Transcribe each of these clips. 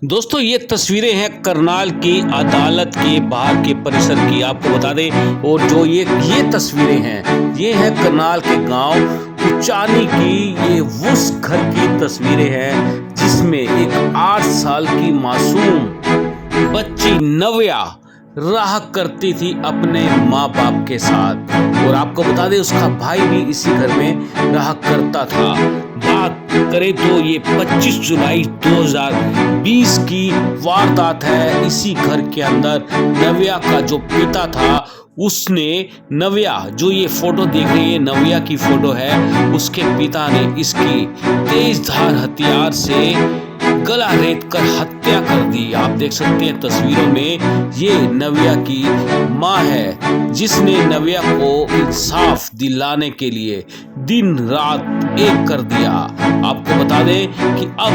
दोस्तों ये तस्वीरें हैं करनाल की अदालत के बाहर के परिसर की, आपको बता दें। और जो ये तस्वीरें हैं, ये हैं करनाल के गांव उचानी की। ये उस घर की तस्वीरें हैं जिसमें एक 8 साल की मासूम बच्ची नव्या रहा करती थी अपने माँ बाप के साथ। और आपको बता दें उसका भाई भी इसी घर में रहा करता था। बात करें तो ये 25 जुलाई 2020 की वारदात है। इसी घर के अंदर नव्या का जो पिता था, उसने नव्या, जो ये फोटो देख रही है नव्या की फोटो है, उसके पिता ने इसकी तेजधार हथियार से गला रेत कर हत्या कर दी। आप देख सकते हैं तस्वीरों में, ये नव्या की माँ है जिसने नव्या को इंसाफ दिलाने के लिए दिन रात एक कर दिया। आपको बता दें कि अब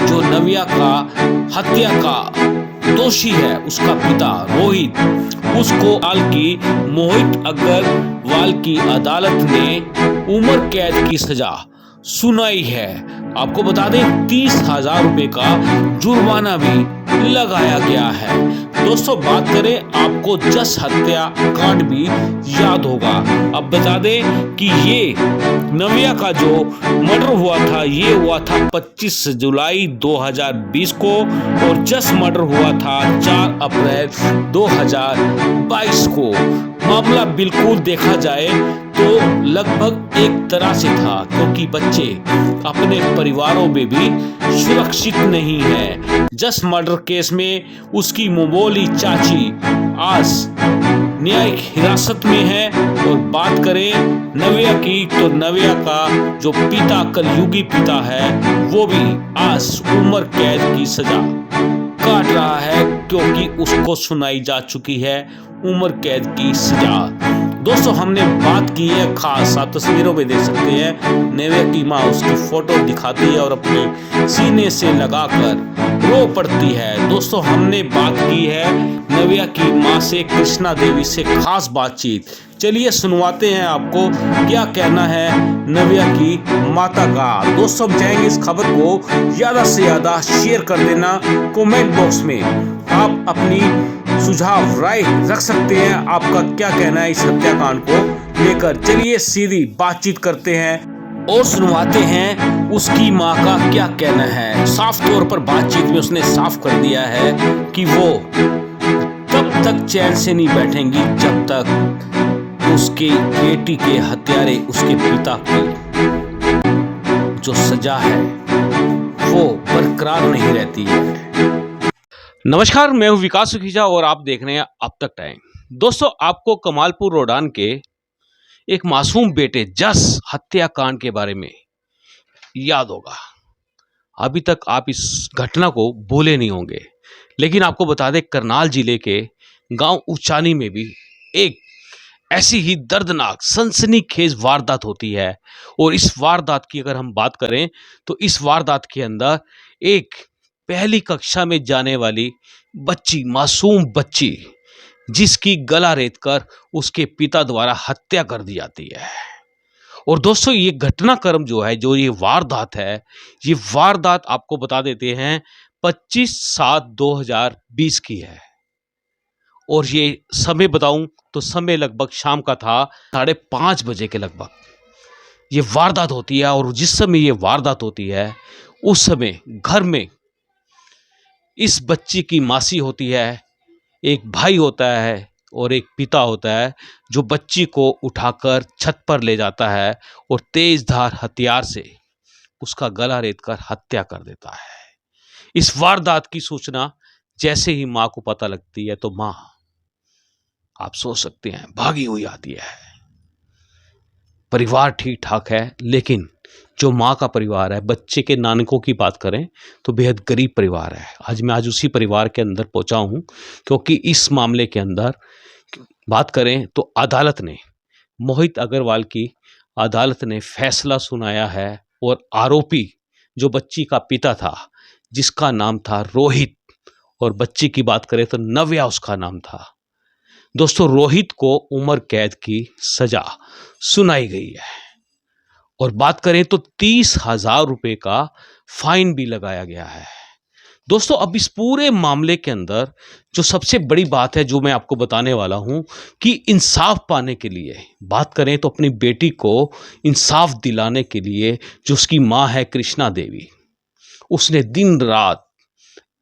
जो नव्या का हत्या का दोषी है उसका पिता रोहित, उसको हाल की मोहित अग्रवाल की अदालत ने उम्र कैद की सजा सुनाई है। आपको बता दें 30,000 रुपए का जुर्माना भी लगाया गया है। दोस्तों बात करें, आपको जस हत्या कांड भी याद होगा। अब बता दें कि ये नव्या का जो मर्डर हुआ था, ये हुआ था 25 जुलाई 2020 को, और जस मर्डर हुआ था 4 अप्रैल 2022 को। मामला बिल्कुल देखा जाए तो लगभग एक तरह से था, क्योंकि बच्चे अपने परिवारों में भी सुरक्षित नहीं है। जस मर्डर केस में उसकी मोबोली चाची आज न्यायिक हिरासत में है। और बात करें नव्या की, तो नव्या का जो पिता, कलयुगी पिता है, वो भी आज उम्र कैद की सजा काट रहा है, क्योंकि उसको सुनाई जा चुकी है उम्र कैद की सजा। दोस्तों हमने बात की है खास, आप तस्वीरों में देख सकते हैं, नव्या की माँ उसकी फोटो दिखाती है और अपने सीने से लगाकर रो पड़ती है। दोस्तों हमने बात की है नव्या की माँ से, कृष्णा देवी से खास बातचीत। चलिए सुनवाते हैं आपको क्या कहना है नव्या की माता का। दोस्तों हम चाहेंगे इस खबर को ज़्यादा से ज़्यादा शेयर कर देना। कमेंट बॉक्स में आप अपनी सुझाव राय रख सकते हैं, आपका क्या कहना है इस हत्याकांड को लेकर। चलिए सीधी बातचीत करते हैं और सुनवाते हैं उसकी माँ का क्या कहना है। साफ तौर पर बातचीत में उसने साफ कर दिया है कि वो तब तक चैन से नहीं बैठेंगी जब तक उसकी बेटी के हत्यारे, उसके पिता की जो सजा है वो बरकरार नहीं रहती है। नमस्कार, मैं हूं विकास सुखीजा और आप देख रहे हैं अब तक टाइम। दोस्तों आपको कमालपुर रोडान के एक मासूम बेटे जस हत्याकांड के बारे में याद होगा। अभी तक आप इस घटना को भूले नहीं होंगे। लेकिन आपको बता दें, करनाल जिले के गांव उचानी में भी एक ऐसी ही दर्दनाक सनसनीखेज वारदात होती है। और इस वारदात की अगर हम बात करें तो इस वारदात के अंदर एक पहली कक्षा में जाने वाली बच्ची, मासूम बच्ची, जिसकी गला रेतकर उसके पिता द्वारा हत्या कर दी जाती है। और दोस्तों ये घटनाक्रम जो है, जो ये वारदात है, ये वारदात आपको बता देते हैं 25/7/2020 की है। और ये समय बताऊं तो समय लगभग शाम का था, 5:30 बजे के लगभग ये वारदात होती है। और जिस समय ये वारदात होती है उस समय घर में इस बच्ची की मासी होती है, एक भाई होता है और एक पिता होता है, जो बच्ची को उठाकर छत पर ले जाता है और तेजधार हथियार से उसका गला रेतकर हत्या कर देता है। इस वारदात की सूचना जैसे ही माँ को पता लगती है तो माँ, आप सोच सकते हैं, भागी हुई आती है। परिवार ठीक ठाक है, लेकिन जो माँ का परिवार है, बच्चे के नानकों की बात करें तो बेहद गरीब परिवार है। आज मैं उसी परिवार के अंदर पहुंचा हूं, क्योंकि इस मामले के अंदर बात करें तो अदालत ने, मोहित अग्रवाल की अदालत ने फैसला सुनाया है। और आरोपी जो बच्ची का पिता था, जिसका नाम था रोहित, और बच्ची की बात करें तो नव्या उसका नाम था। दोस्तों रोहित को उम्र कैद की सजा सुनाई गई है। और बात करें तो 30,000 रुपए का फाइन भी लगाया गया है। दोस्तों अब इस पूरे मामले के अंदर जो सबसे बड़ी बात है जो मैं आपको बताने वाला हूं कि इंसाफ पाने के लिए बात करें तो अपनी बेटी को इंसाफ दिलाने के लिए जो उसकी मां है कृष्णा देवी, उसने दिन रात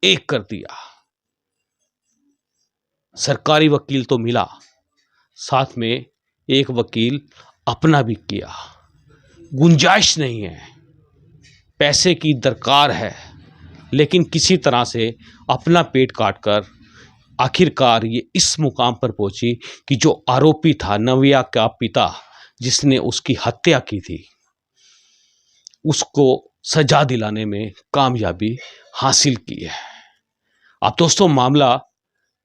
एक कर दिया। सरकारी वकील तो मिला, साथ में एक वकील अपना भी किया। गुंजाइश नहीं है, पैसे की दरकार है, लेकिन किसी तरह से अपना पेट काटकर आखिरकार ये इस मुकाम पर पहुंची कि जो आरोपी था नव्या का पिता जिसने उसकी हत्या की थी, उसको सजा दिलाने में कामयाबी हासिल की है। अब दोस्तों मामला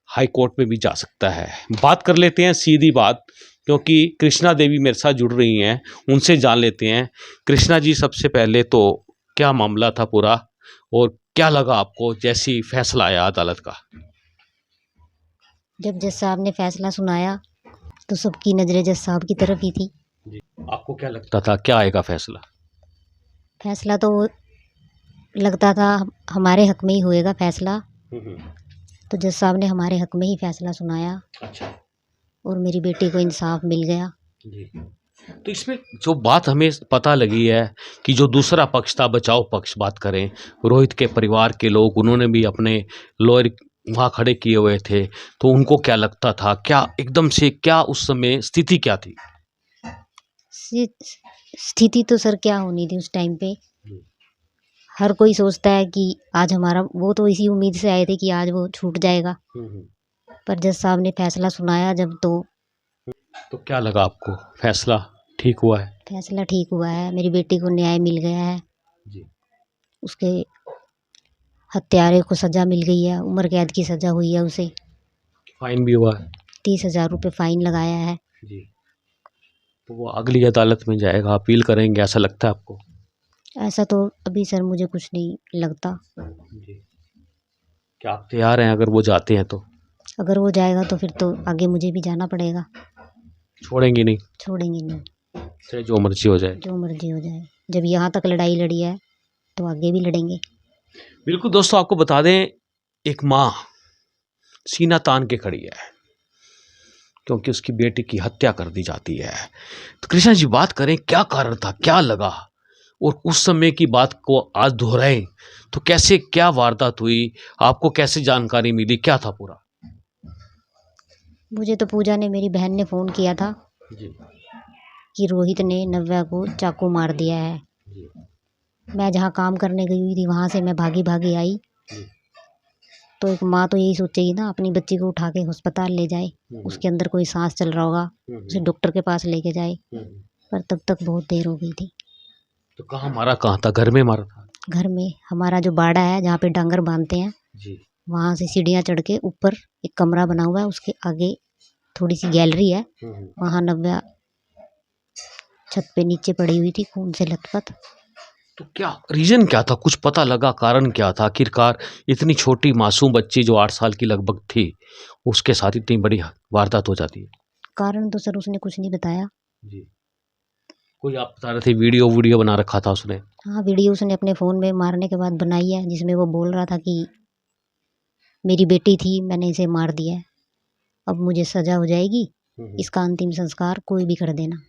हाई कोर्ट में भी जा सकता है। बात कर लेते हैं सीधी बात, क्योंकि कृष्णा देवी मेरे साथ जुड़ रही हैं, उनसे जान लेते हैं। कृष्णा जी, सबसे पहले तो क्या मामला था पूरा और क्या लगा आपको जैसी फैसला आया अदालत का? जब जज साहब ने फैसला सुनाया तो सबकी नज़रें जज साहब की तरफ ही थी। जी, आपको क्या लगता था क्या आएगा फैसला? फैसला तो लगता था हमारे हक में ही होएगा फैसला, तो जज साहब ने हमारे हक में ही फैसला सुनाया अच्छा और मेरी बेटी को इंसाफ मिल गया। जी। तो इसमें जो बात हमें पता लगी है कि जो दूसरा पक्ष था, बचाव पक्ष बात करें, रोहित के परिवार के लोग, उन्होंने भी अपने लॉयर वहाँ खड़े किए हुए थे, तो उनको क्या लगता था, क्या एकदम से क्या उस समय स्थिति क्या थी? स्थिति तो सर क्या होनी थी उस टाइम पे। हर कोई सोचता है कि आज हमारा, वो तो इसी उम्मीद से आए थे कि आज वो छूट जाएगा, पर जज साहब ने फैसला सुनाया जब तो क्या लगा आपको, फैसला ठीक हुआ है? फैसला ठीक हुआ है, मेरी बेटी को न्याय मिल गया है जी। उसके हत्यारे को सजा मिल गई है, उम्र कैद की सजा हुई है उसे। फाइन भी हुआ है? 30,000 रुपये फाइन लगाया है। जी। तो वो अगली अदालत में जाएगा, अपील करेंगे ऐसा लगता है आपको? ऐसा तो अभी सर मुझे कुछ नहीं लगता। जी। क्या आप तैयार हैं अगर वो जाते हैं तो? अगर वो जाएगा तो फिर तो आगे मुझे भी जाना पड़ेगा। छोड़ेंगे नहीं? छोड़ेंगे नहीं, चाहे जो मर्जी हो जाए। जो मर्जी हो जाए। जब यहाँ तक लड़ाई लड़ी है तो आगे भी लड़ेंगे। बिल्कुल दोस्तों, आपको बता दें, एक माँ सीना तान के खड़ी है क्योंकि उसकी बेटी की हत्या कर दी जाती है। तो कृष्णा जी, बात करें क्या कारण था, क्या लगा, और उस समय की बात को आज दोहराएं तो कैसे, क्या वारदात हुई, आपको कैसे जानकारी मिली, क्या था पूरा? मुझे तो पूजा ने, मेरी बहन ने फ़ोन किया था जी कि रोहित ने नव्या को चाकू मार दिया है। जी मैं जहाँ काम करने गई हुई थी वहाँ से मैं भागी भागी आई, जी। तो एक माँ तो यही सोचेगी ना, अपनी बच्ची को उठा के अस्पताल ले जाए, उसके अंदर कोई सांस चल रहा होगा, उसे डॉक्टर के पास लेके जाए, पर तब तक बहुत देर हो गई थी। तो कहाँ मारा, कहाँ था, घर में मारा था? घर में, हमारा जो बाड़ा है जहाँ पे डांगर बांधते हैं, जी। वहाँ से सीढ़ियाँ चढ़ के ऊपर एक कमरा बना हुआ है, उसके आगे थोड़ी सी गैलरी है, वहाँ नव्या छत पे नीचे पड़ी हुई थी खून से लथपथ। तो क्या रीजन क्या था, कुछ पता लगा, कारण क्या था आखिरकार? इतनी छोटी मासूम बच्ची जो 8 साल की लगभग थी, उसके साथ इतनी बड़ी वारदात हो जाती है? कारण तो सर उसने कुछ नहीं बताया। जी। कोई आप बता रहे थे वीडियो वीडियो बना रखा था उसने? हाँ, वीडियो उसने अपने फ़ोन में मारने के बाद बनाई है, जिसमें वो बोल रहा था कि मेरी बेटी थी, मैंने इसे मार दिया है, अब मुझे सज़ा हो जाएगी, इसका अंतिम संस्कार कोई भी कर देना।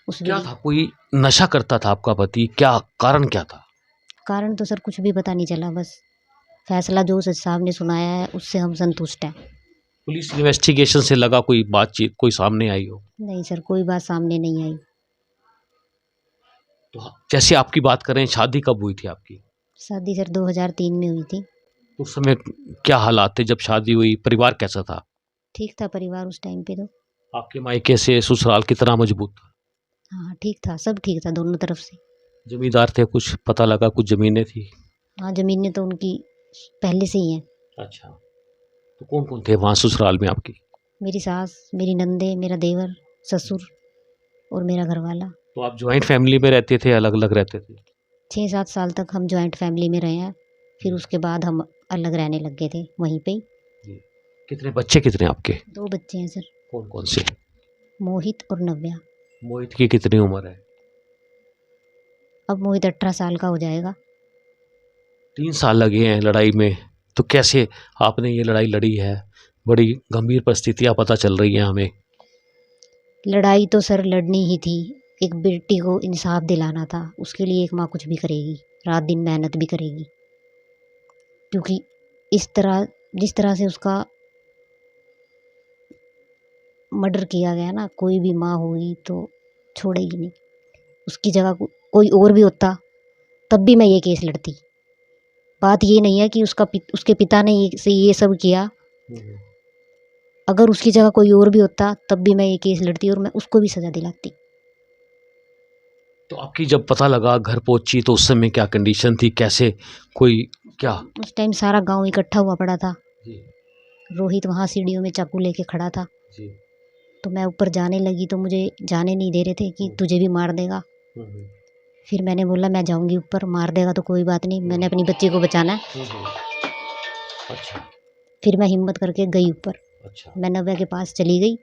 उस क्या था, कोई नशा करता था आपका पति, क्या कारण क्या था? कारण तो सर कुछ भी पता नहीं चला, बस फैसला जो जज साहब ने सुनाया है उससे हम संतुष्ट हैं। पुलिस इन्वेस्टिगेशन से लगा कोई बातचीत कोई सामने आई हो? नहीं सर, कोई बात सामने नहीं आई। तो जैसे आपकी बात करें, शादी कब हुई थी आपकी? शादी सर 2003 में हुई थी। उस समय क्या हालात थे जब शादी हुई, परिवार कैसा था? ठीक था परिवार उस टाइम पे तो। आपके मायके से ससुराल कितना मजबूत था? हाँ ठीक था, सब ठीक था दोनों तरफ से। जमींदार थे, कुछ पता लगा, कुछ जमीनें थी? हाँ, ज़मीनें तो उनकी पहले से ही हैं। अच्छा, तो कौन कौन थे वहाँ ससुराल में आपकी? मेरी सास, मेरी नंदे, मेरा देवर, ससुर और मेरा घरवाला। तो आप ज्वाइंट फैमिली में रहते थे, अलग अलग रहते थे? 6-7 साल तक हम जॉइंट फैमिली में रहे हैं, फिर उसके बाद हम अलग रहने लग गए थे वहीं पे ही। जी। कितने बच्चे, कितने आपके? 2 बच्चे हैं सर, कौन कौन से? मोहित और नव्या। मोहित की कितनी उम्र है? अब मोहित 18 साल का हो जाएगा। 3 साल लगे हैं लड़ाई में, तो कैसे आपने ये लड़ाई लड़ी है? बड़ी गंभीर परिस्थितियाँ पता चल रही हैं हमें। लड़ाई तो सर लड़नी ही थी। एक बेटी को इंसाफ दिलाना था, उसके लिए एक माँ कुछ भी करेगी, रात दिन मेहनत भी करेगी। क्योंकि जिस तरह से उसका मर्डर किया गया ना, कोई भी माँ होगी तो छोड़ेगी नहीं। उसकी जगह कोई और भी होता तब भी मैं ये केस लड़ती। बात ये नहीं है कि उसके पिता ने ये सब किया। अगर उसकी जगह कोई और भी होता तब भी मैं ये केस लड़ती और मैं उसको भी सज़ा दिलाती। तो आपकी जब पता लगा, घर पहुंची, तो उस समय क्या कंडीशन थी? कैसे कोई क्या? उस टाइम सारा गांव इकट्ठा हुआ पड़ा था। जी। रोहित वहाँ सीढ़ियों में चाकू लेके खड़ा था। जी। तो मैं ऊपर जाने लगी तो मुझे जाने नहीं दे रहे थे कि तुझे भी मार देगा। फिर मैंने बोला मैं जाऊंगी ऊपर, मार देगा तो कोई बात नहीं, मैंने अपनी बच्ची को बचाना है। अच्छा। फिर मैं हिम्मत करके गई ऊपर। अच्छा। मैं नव्या के पास चली गई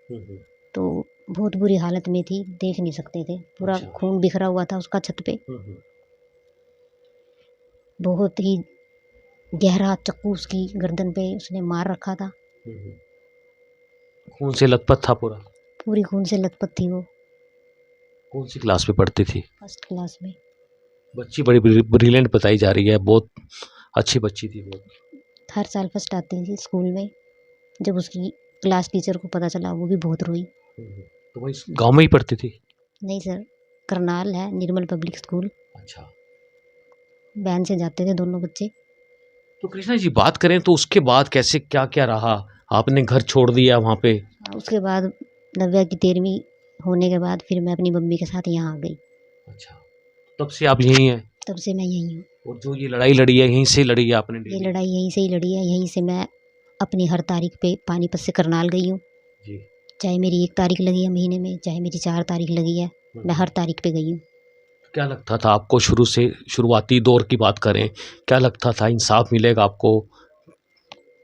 तो बहुत बुरी हालत में थी, देख नहीं सकते थे। पूरा अच्छा। खून बिखरा हुआ था उसका छत पे। बहुत ही गहरा चाकू उसकी गर्दन पे उसने मार रखा था। खून से लथपथ था पूरा? पूरी खून से लथपथ थी वो। कौन सी क्लास में पढ़ती थी? फर्स्ट क्लास में। बच्ची बड़ी ब्रिलियंट बताई जा रही है, बहुत अच्छी बच्ची थी बहुत। हर साल फर्स्ट आती थी स्कूल में। जब उसकी क्लास टीचर को पता चला वो भी बहुत रोई। तो वही गांव में ही पढ़ती थी? नहीं सर, करनाल है निर्मल पब्लिक स्कूल। अच्छा। वैन से जाते थे दोनों बच्चे। तो कृष्णा जी, बात करें तो उसके बाद कैसे क्या क्या रहा? आपने घर छोड़ दिया वहाँ पे? उसके बाद नव्या की 13वीं होने के बाद फिर मैं अपनी मम्मी के साथ यहाँ आ गई। अच्छा। तब से आप यहीं हैं? तब से मैं यहीं हूँ। और जो ये लड़ाई लड़ी है, यहीं से लड़ी है आपने? ये लड़ाई यहीं से ही लड़ी है। यहीं से मैं अपनी हर तारीख पे पानीपत से करनाल गई हूँ। जी। चाहे मेरी 1 तारीख लगी है महीने में, चाहे मेरी 4 तारीख लगी है, मैं हर तारीख पे गई हूँ। क्या लगता था आपको शुरू से, शुरुआती दौर की बात करें, क्या लगता था इंसाफ मिलेगा आपको?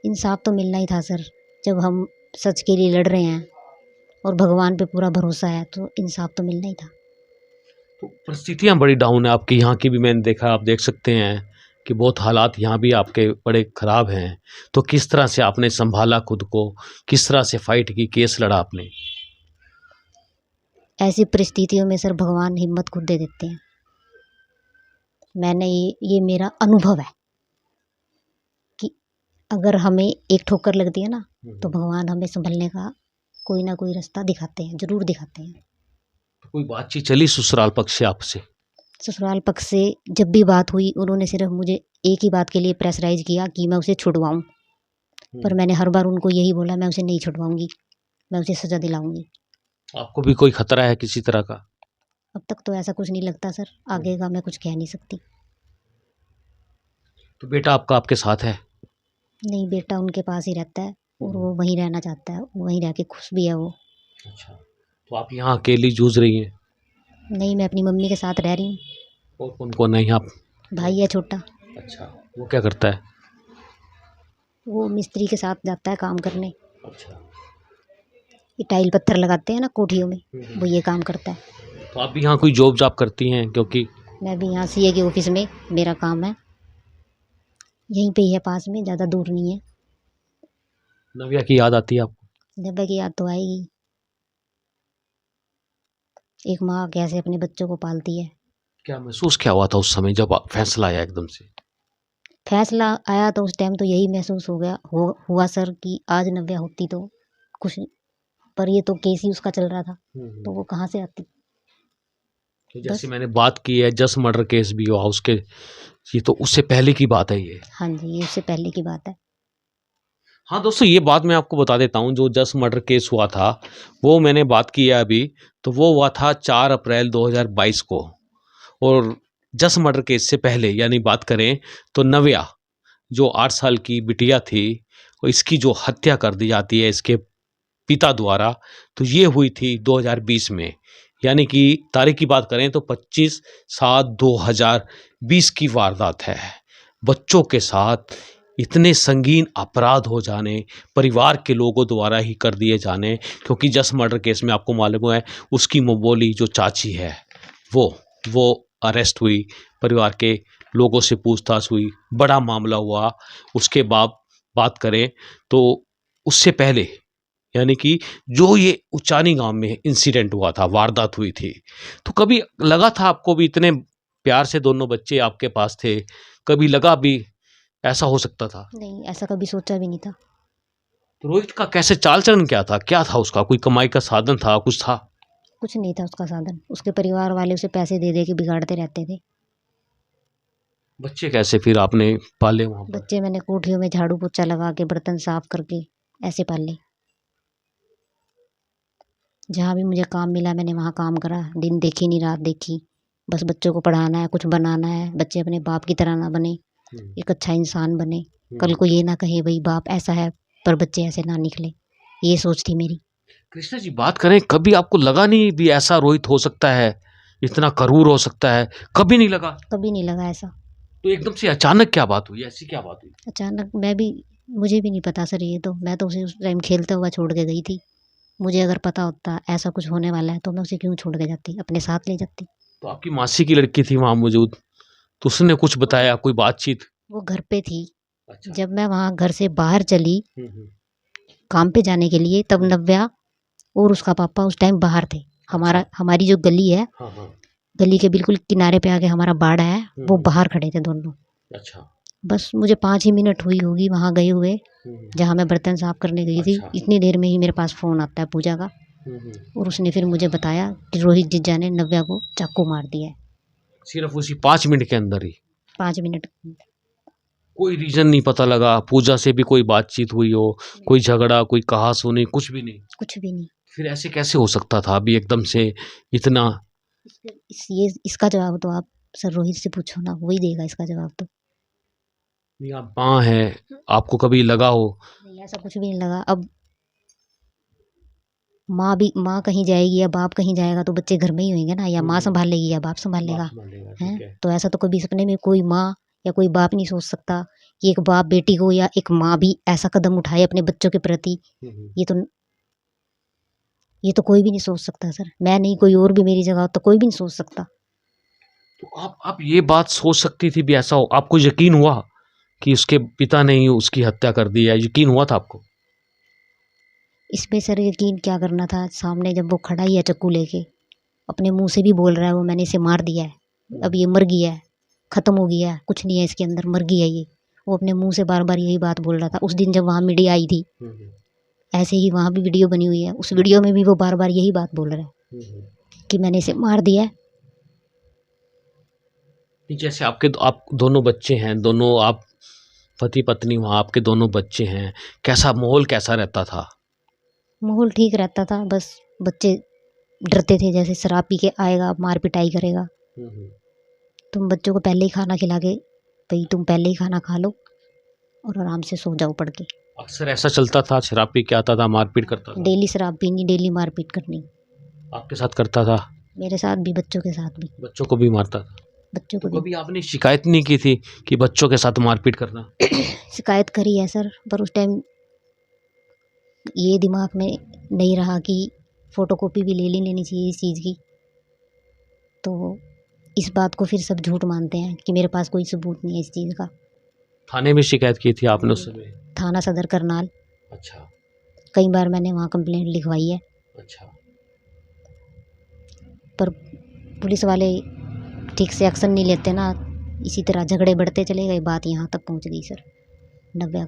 इंसाफ तो मिलना ही था सर। जब हम सच के लिए लड़ रहे हैं और भगवान पे पूरा भरोसा है तो इंसाफ तो मिलना ही था। तो परिस्थितियाँ बड़ी डाउन है आपकी यहाँ की भी, मैंने देखा, आप देख सकते हैं कि बहुत हालात यहाँ भी आपके बड़े ख़राब हैं। तो किस तरह से आपने संभाला खुद को, किस तरह से फाइट की, केस लड़ा आपने? ऐसी परिस्थितियों में सर भगवान हिम्मत खुद दे देते हैं। मैंने ये मेरा अनुभव है कि अगर हमें एक ठोकर लगती है ना तो भगवान हमें संभलने का कोई ना कोई रास्ता दिखाते हैं, ज़रूर दिखाते हैं। तो कोई बातचीत चली ससुराल पक्ष से आपसे? ससुराल पक्ष से जब भी बात हुई उन्होंने सिर्फ मुझे एक ही बात के लिए प्रेशराइज किया कि मैं उसे छुड़वाऊँ। पर मैंने हर बार उनको यही बोला मैं उसे नहीं छुड़वाऊँगी, मैं उसे सज़ा दिलाऊँगी। आपको भी कोई खतरा है किसी तरह का? अब तक तो ऐसा कुछ नहीं लगता सर, आगे का मैं कुछ कह नहीं सकती। तो बेटा आपका आपके साथ है? नहीं, बेटा उनके पास ही रहता है और वो वहीं रहना चाहता है, वहीं रह के खुश भी है वो। अच्छा। तो आप यहाँ अकेली जूझ रही हैं? नहीं, मैं अपनी मम्मी के साथ रह रही हूँ। और कौन कौन है यहाँ? भाई है छोटा। अच्छा। वो क्या करता है? वो मिस्त्री के साथ जाता है काम करने। अच्छा। ये टाइल पत्थर लगाते हैं ना कोठियों में, वो ये काम करता है। तो आप भी यहाँ कोई जॉब करती हैं? क्योंकि मैं भी यहाँ सीए के ऑफिस में मेरा काम है, यहीं पे ही है पास में, ज़्यादा दूर नहीं है। नव्या की याद आती है आपको? नव्या की याद तो आएगी। एक माँ कैसे अपने बच्चों को पालती है। क्या महसूस क्या हुआ था उस समय जब फैसला आया एकदम से? फैसला आया तो उस टाइम तो यही महसूस हुआ सर कि आज नव्या होती तो कुछ, पर ये तो केस ही उसका चल रहा था तो वो कहाँ से आती। तो जैसे मैंने बात की है, जस्ट मर्डर केस भी हुआ उसके, ये तो उससे पहले की बात है ये? हाँ जी, ये उससे पहले की बात है। हाँ दोस्तों, ये बात मैं आपको बता देता हूँ, जो जस्ट मर्डर केस हुआ था वो मैंने बात की है अभी, तो वो हुआ था 4 अप्रैल 2022 को। और जस्ट मर्डर केस से पहले यानी बात करें तो नव्या जो 8 साल की बिटिया थी, और इसकी जो हत्या कर दी जाती है इसके पिता द्वारा, तो ये हुई थी 2020 में। यानी कि तारीख की बात करें तो 25/7/2020 की वारदात है। बच्चों के साथ इतने संगीन अपराध हो जाने, परिवार के लोगों द्वारा ही कर दिए जाने, क्योंकि जस्ट मर्डर केस में आपको मालूम है उसकी मबोली जो चाची है वो अरेस्ट हुई, परिवार के लोगों से पूछताछ हुई, बड़ा मामला हुआ। उसके बाद बात करें तो उससे पहले यानी कि जो ये उचानी गांव में इंसिडेंट हुआ था, वारदात हुई थी, तो कभी लगा था आपको भी, इतने प्यार से दोनों बच्चे आपके पास थे, कभी लगा भी ऐसा हो सकता था? नहीं, ऐसा कभी सोचा भी नहीं था। तो रोहित का कैसे चाल चलन क्या था, क्या था उसका, कोई कमाई का साधन था, कुछ था? कुछ नहीं था उसका साधन। उसके परिवार वाले उसे पैसे दे दे के बिगाड़ते रहते थे। बच्चे कैसे फिर आपने पाले वहां पर? बच्चे मैंने कोठियों में झाड़ू पोछा लगा के, बर्तन साफ करके ऐसे पाले। जहाँ भी मुझे काम मिला मैंने वहाँ काम करा। दिन देखी नहीं, रात देखी। बस बच्चों को पढ़ाना है, कुछ बनाना है। बच्चे अपने बाप की तरह ना बने, एक अच्छा इंसान बने। कल को ये ना कहे भाई बाप ऐसा है पर बच्चे ऐसे ना निकले। ये सोच थी मेरी। कृष्णा जी, बात करें, कभी आपको लगा नहीं भी ऐसा रोहित हो सकता है, इतना क्रूर हो सकता है? कभी नहीं लगा? कभी नहीं लगा ऐसा। तो एकदम से अचानक क्या बात हुई, ऐसी क्या बात हुई? अचानक मुझे भी नहीं पता सर। ये तो मैं तो उसे उस टाइम खेलता हुआ छोड़ के गई थी। मुझे अगर पता होता ऐसा कुछ होने वाला है तो मैं उसे क्यों छोड़ के जाती, अपने साथ ले जाती। तो आपकी मासी की लड़की थी वहां मौजूद, तो उसने कुछ बताया, कोई बातचीत? वो घर पे थी। अच्छा। जब मैं वहाँ घर से बाहर चली हम्म। काम पे जाने के लिए, तब नव्या और उसका पापा उस टाइम बाहर थे। हमारी जो गली है, हाँ हाँ। गली के बिल्कुल किनारे पे आके हमारा बाड़ा है, वो बाहर खड़े थे दोनों। अच्छा। बस मुझे 5 ही मिनट हुई होगी वहाँ गए हुए, जहाँ मैं बर्तन साफ करने गई थी। अच्छा। इतनी देर में ही मेरे पास फ़ोन आता है पूजा का, और उसने फिर मुझे बताया कि रोहित जीजा ने नव्या को चाकू मार दिया है। सिर्फ उसी 5 मिनट के अंदर ही? 5 मिनट। कोई रीजन नहीं पता लगा? पूजा से भी कोई बातचीत हुई हो, कोई झगड़ा, कोई कहा सुनी, कुछ भी नहीं? कुछ भी नहीं। फिर ऐसे कैसे हो सकता था अभी एकदम से इतना? इसका जवाब तो आप सर रोहित से पूछो ना, वही देगा इसका जवाब तो। नहीं, आप माँ हैं, आपको कभी लगा हो? नहीं, ऐसा कुछ भी नहीं लगा। अब माँ कहीं जाएगी या बाप कहीं जाएगा तो बच्चे घर में ही होंगे ना, या माँ संभालेगी या बाप संभालेगा। हैं तो ऐसा तो कभी सपने में कोई माँ या कोई बाप नहीं सोच सकता कि एक बाप बेटी को या एक माँ भी ऐसा कदम उठाए अपने बच्चों के प्रति। ये तो कोई भी नहीं सोच सकता सर। मैं नहीं, कोई और भी मेरी जगह हो तो कोई भी नहीं सोच सकता। तो आप ये बात सोच सकती थी भी ऐसा हो? आपको यकीन हुआ कि उसके पिता ने ही उसकी हत्या कर दी है? यकीन हुआ था आपको? इसमें सर यकीन क्या करना था, सामने जब वो खड़ा ही है चक्कू लेके, अपने मुंह से भी बोल रहा है वो मैंने इसे मार दिया है, अब ये मर गया है, ख़त्म हो गया है, कुछ नहीं है इसके अंदर, मर गया ये। वो अपने मुंह से बार बार यही बात बोल रहा था। उस दिन जब वहाँ मीडिया आई थी, ऐसे ही वहाँ भी वीडियो बनी हुई है, उस वीडियो में भी वो बार बार यही बात बोल रहा है कि मैंने इसे मार दिया है। जैसे आप दोनों बच्चे हैं, दोनों आप पति पत्नी, वहाँ आपके दोनों बच्चे हैं, कैसा माहौल कैसा रहता था? माहौल ठीक रहता था, बस बच्चे डरते थे, जैसे शराब पी के आएगा मार पिटाई करेगा। तुम बच्चों को पहले ही खाना खिला के, भाई तुम पहले ही खाना खा लो और आराम से सो जाओ पढ़ के। अक्सर ऐसा चलता था, शराब पी के आता था, मारपीट करता था? डेली शराब पीनी, डेली मारपीट करनी। आपके साथ करता था? मेरे साथ भी, बच्चों के साथ भी। बच्चों को भी मारता था? बच्चों तो को भी कभी आपने शिकायत नहीं की थी कि बच्चों के साथ मारपीट करना? शिकायत करी है सर, पर उस टाइम ये दिमाग में नहीं रहा कि फ़ोटोकॉपी भी ले लेनी चाहिए इस चीज़ की। तो इस बात को फिर सब झूठ मानते हैं कि मेरे पास कोई सबूत नहीं है इस चीज़ का। थाने में शिकायत की थी आपने उस समय? थाना सदर करनाल। अच्छा। कई बार मैंने वहाँ कंप्लेंट लिखवाई है, अच्छा। पर पुलिस वाले ठीक से एक्शन नहीं लेते ना। इसी तरह झगड़े बढ़ते चले गए, बात यहाँ तक पहुँच गई सर। नव्या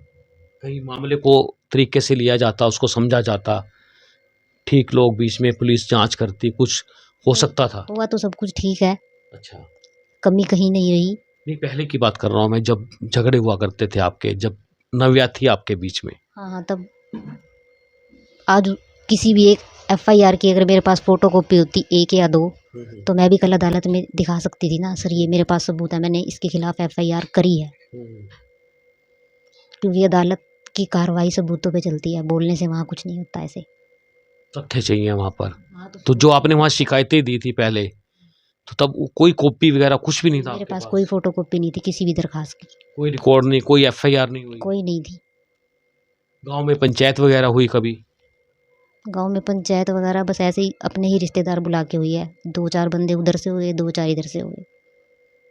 कहीं मामले को तरीके से लिया जाता, उसको समझा जाता, ठीक लोग बीच में, पुलिस जांच करती, कुछ हो सकता था? हुआ तो सब कुछ ठीक है, अच्छा। कमी कहीं नहीं रही। नहीं, पहले की बात कर रहा हूँ मैं, जब झगड़े हुआ करते थे आपके, जब नव्या थी आपके बीच में। हाँ, तब आज किसी भी एक FIR की अगर मेरे पास फ़ोटोकॉपी होती, 1 या 2, तो मैं भी कल अदालत में दिखा सकती थी ना, सर ये मेरे पास सबूत है, मैंने इसके खिलाफ FIR करी है। क्योंकि अदालत की कार्रवाई सबूतों पे चलती है, बोलने से वहाँ कुछ नहीं होता ऐसे। तथ्य चाहिए वहाँ पर। तो जो आपने वहाँ शिकायतें दी थी पहले, तो तब कोई कॉपी वगैरह कुछ भी नहीं था मेरे आपके पास? कोई फ़ोटोकॉपी नहीं थी किसी भी दरखास्त की। कोई रिकॉर्ड नहीं, कोई FIR नहीं हुई? कोई नहीं थी। गांव में पंचायत वगैरह हुई कभी? गांव में पंचायत वगैरह बस ऐसे ही अपने ही रिश्तेदार बुला के हुई है। 2-4 बंदे उधर से हुए, 2-4 इधर से हुए।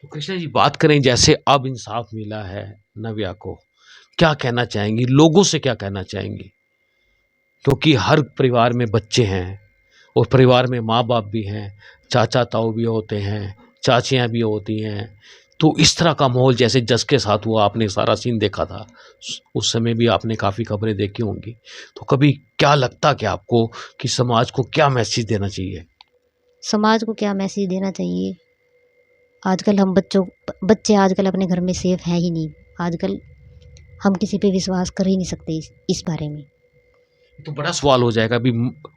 तो कृष्णा जी, बात करें जैसे अब इंसाफ मिला है नव्या को, क्या कहना चाहेंगी, लोगों से क्या कहना चाहेंगी? क्योंकि हर परिवार में बच्चे हैं और परिवार में माँ बाप भी हैं, चाचा ताऊ भी होते हैं, चाचियाँ भी होती हैं। तो इस तरह का माहौल जैसे जस के साथ हुआ, आपने सारा सीन देखा था, उस समय भी आपने काफ़ी खबरें देखी होंगी। तो कभी क्या लगता क्या आपको कि समाज को क्या मैसेज देना चाहिए? समाज को क्या मैसेज देना चाहिए? आजकल हम बच्चे आजकल अपने घर में सेफ हैं ही नहीं। आजकल हम किसी पे विश्वास कर ही नहीं सकते इस बारे में। तो बड़ा सवाल हो जाएगा अभी,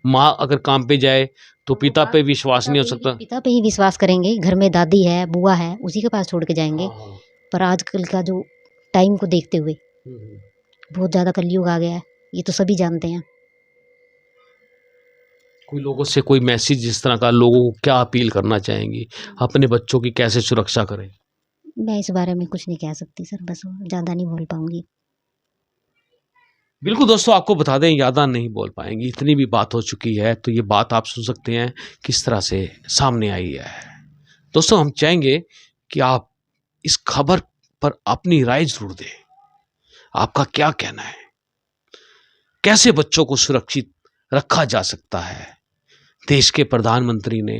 माँ अगर काम पे जाए तो पिता पे विश्वास नहीं हो सकता। पिता पे ही विश्वास करेंगे। घर में दादी है, बुआ है, उसी के पास छोड़ के जाएंगे। हाँ, पर आजकल का जो टाइम को देखते हुए हाँ। बहुत ज़्यादा कलयुग आ गया है, ये तो सभी जानते हैं। कोई लोगों से कोई मैसेज जिस तरह का, लोगों को क्या अपील करना चाहेंगी, अपने बच्चों की कैसे सुरक्षा करें? मैं इस बारे में कुछ नहीं कह सकती सर, बस ज़्यादा नहीं बोल पाऊंगी। बिल्कुल दोस्तों, आपको बता दें, ज़्यादा नहीं बोल पाएंगी, इतनी भी बात हो चुकी है। तो ये बात आप सुन सकते हैं किस तरह से सामने आई है। दोस्तों, हम चाहेंगे कि आप इस खबर पर अपनी राय जरूर दें। आपका क्या कहना है? कैसे बच्चों को सुरक्षित रखा जा सकता है? देश के प्रधानमंत्री ने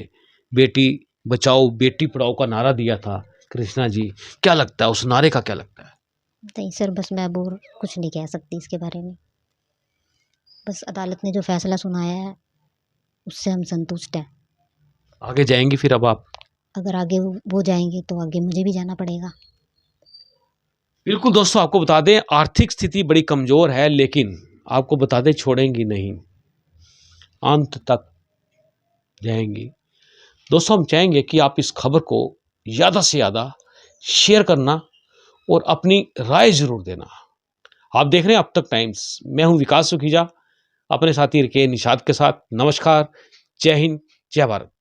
बेटी बचाओ बेटी पढ़ाओ का नारा दिया था। कृष्णा जी, क्या लगता है, उस नारे का क्या लगता है? नहीं सर, बस मैं बोर कुछ नहीं कह सकती इसके बारे में। बस अदालत ने जो फैसला सुनाया है उससे हम संतुष्ट हैं। आगे जाएंगी फिर अब आप? अगर आगे वो जाएंगे तो आगे मुझे भी जाना पड़ेगा। बिल्कुल दोस्तों, आपको बता दें, आर्थिक स्थिति बड़ी कमजोर है, लेकिन आपको बता दें छोड़ेंगी नहीं, अंत तक जाएंगी। दोस्तों, हम चाहेंगे कि आप इस खबर को ज़्यादा से ज़्यादा शेयर करना और अपनी राय जरूर देना। आप देख रहे हैं अब तक टाइम्स, मैं हूं विकास सुखीजा, अपने साथी के निषाद के साथ। नमस्कार, जय हिंद, जय भारत।